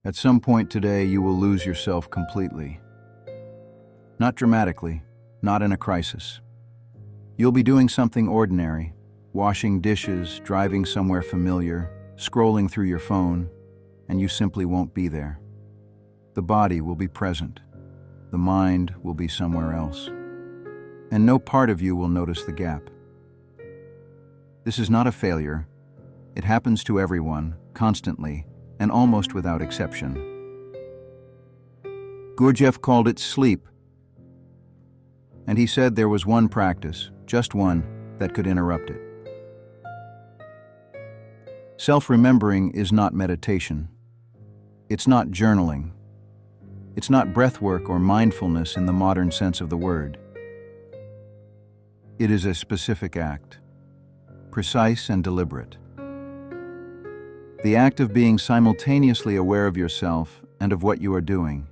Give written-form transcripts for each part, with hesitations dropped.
At some point today, you will lose yourself completely. Not dramatically, not in a crisis. You'll be doing something ordinary, washing dishes, driving somewhere familiar, scrolling through your phone, and you simply won't be there. The body will be present. The mind will be somewhere else. And no part of you will notice the gap. This is not a failure. It happens to everyone, constantly, and almost without exception. Gurdjieff called it sleep, and he said there was one practice, just one, that could interrupt it. Self-remembering is not meditation. It's not journaling. It's not breathwork or mindfulness in the modern sense of the word. It is a specific act, precise and deliberate. The act of being simultaneously aware of yourself and of what you are doing.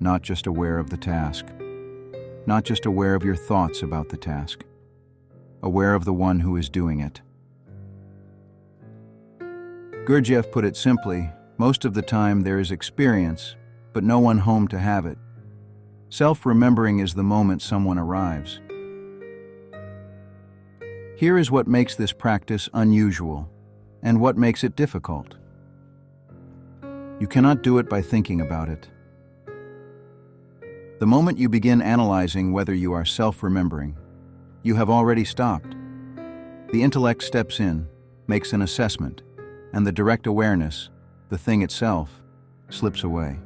Not just aware of the task. Not just aware of your thoughts about the task. Aware of the one who is doing it. Gurdjieff put it simply, most of the time there is experience, but no one home to have it. Self-remembering is the moment someone arrives. Here is what makes this practice unusual, and what makes it difficult. You cannot do it by thinking about it. The moment you begin analyzing whether you are self-remembering, you have already stopped. The intellect steps in, makes an assessment, and the direct awareness, the thing itself, slips away.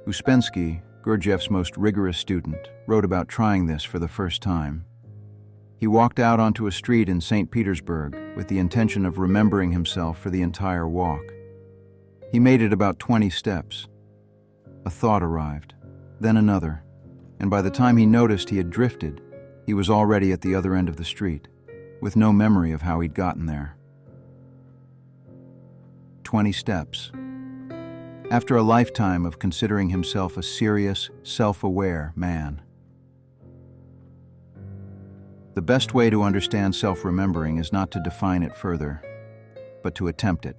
Ouspensky, Gurdjieff's most rigorous student, wrote about trying this for the first time. He walked out onto a street in St. Petersburg with the intention of remembering himself for the entire walk. He made it about 20 steps. A thought arrived, then another, and by the time he noticed he had drifted, he was already at the other end of the street, with no memory of how he'd gotten there. 20 steps. After a lifetime of considering himself a serious, self-aware man. The best way to understand self-remembering is not to define it further, but to attempt it.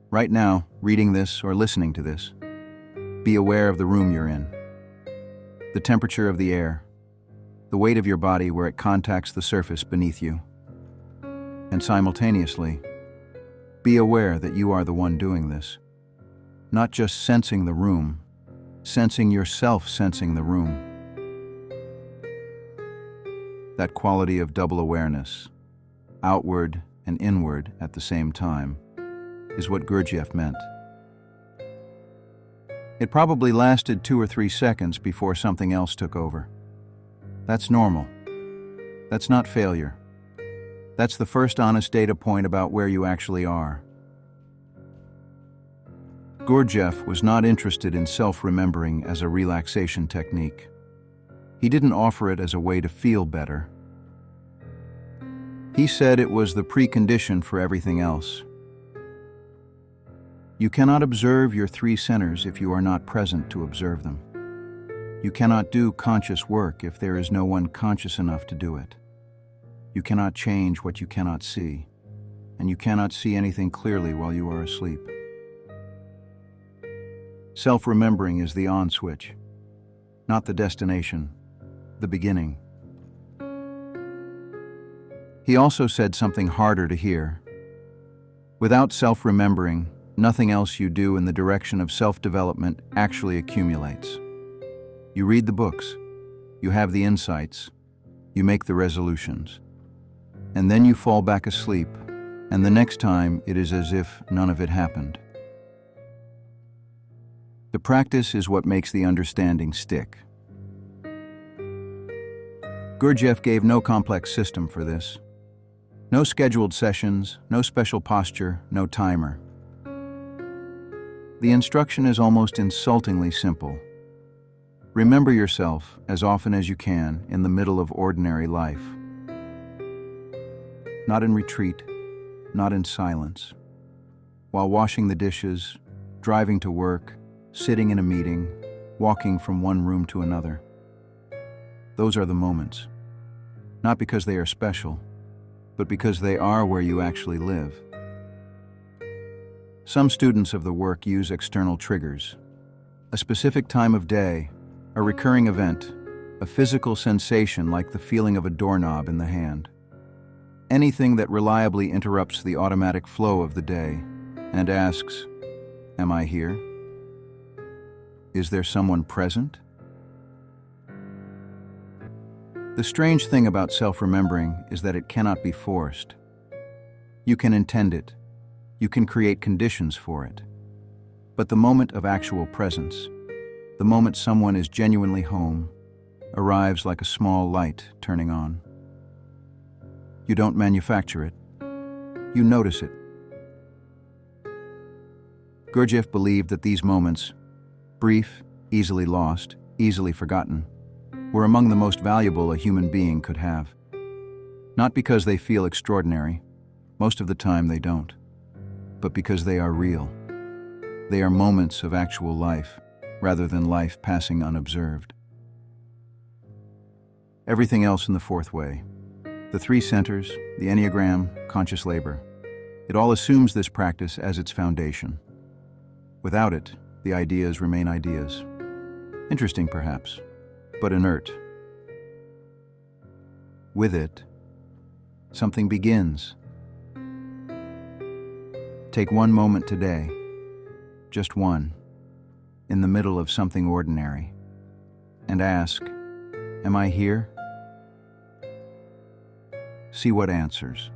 Right now, reading this or listening to this, be aware of the room you're in, the temperature of the air, the weight of your body where it contacts the surface beneath you, and simultaneously, be aware that you are the one doing this, not just sensing the room, sensing yourself sensing the room. That quality of double awareness, outward and inward at the same time, is what Gurdjieff meant. It probably lasted 2 or 3 seconds before something else took over. That's normal. That's not failure. That's the first honest data point about where you actually are. Gurdjieff was not interested in self-remembering as a relaxation technique. He didn't offer it as a way to feel better. He said it was the precondition for everything else. You cannot observe your 3 centers if you are not present to observe them. You cannot do conscious work if there is no one conscious enough to do it. You cannot change what you cannot see, and you cannot see anything clearly while you are asleep. Self-remembering is the on switch, not the destination, the beginning. He also said something harder to hear. Without self-remembering, nothing else you do in the direction of self-development actually accumulates. You read the books, you have the insights, you make the resolutions, and then you fall back asleep, and the next time it is as if none of it happened. The practice is what makes the understanding stick. Gurdjieff gave no complex system for this. No scheduled sessions, no special posture, no timer. The instruction is almost insultingly simple. Remember yourself as often as you can in the middle of ordinary life. Not in retreat, not in silence. While washing the dishes, driving to work, sitting in a meeting, walking from one room to another. Those are the moments. Not because they are special, but because they are where you actually live. Some students of the work use external triggers. A specific time of day, a recurring event, a physical sensation like the feeling of a doorknob in the hand. Anything that reliably interrupts the automatic flow of the day and asks, "Am I here? Is there someone present?" The strange thing about self-remembering is that it cannot be forced. You can intend it. You can create conditions for it. But the moment of actual presence, the moment someone is genuinely home, arrives like a small light turning on. You don't manufacture it. You notice it. Gurdjieff believed that these moments, brief, easily lost, easily forgotten, were among the most valuable a human being could have. Not because they feel extraordinary, most of the time they don't, but because they are real. They are moments of actual life, rather than life passing unobserved. Everything else in the fourth way, the three centers, the Enneagram, conscious labor, it all assumes this practice as its foundation. Without it, the ideas remain ideas. Interesting, perhaps, but inert. With it, something begins. Take one moment today, just one, in the middle of something ordinary, and ask, "Am I here?" See what answers.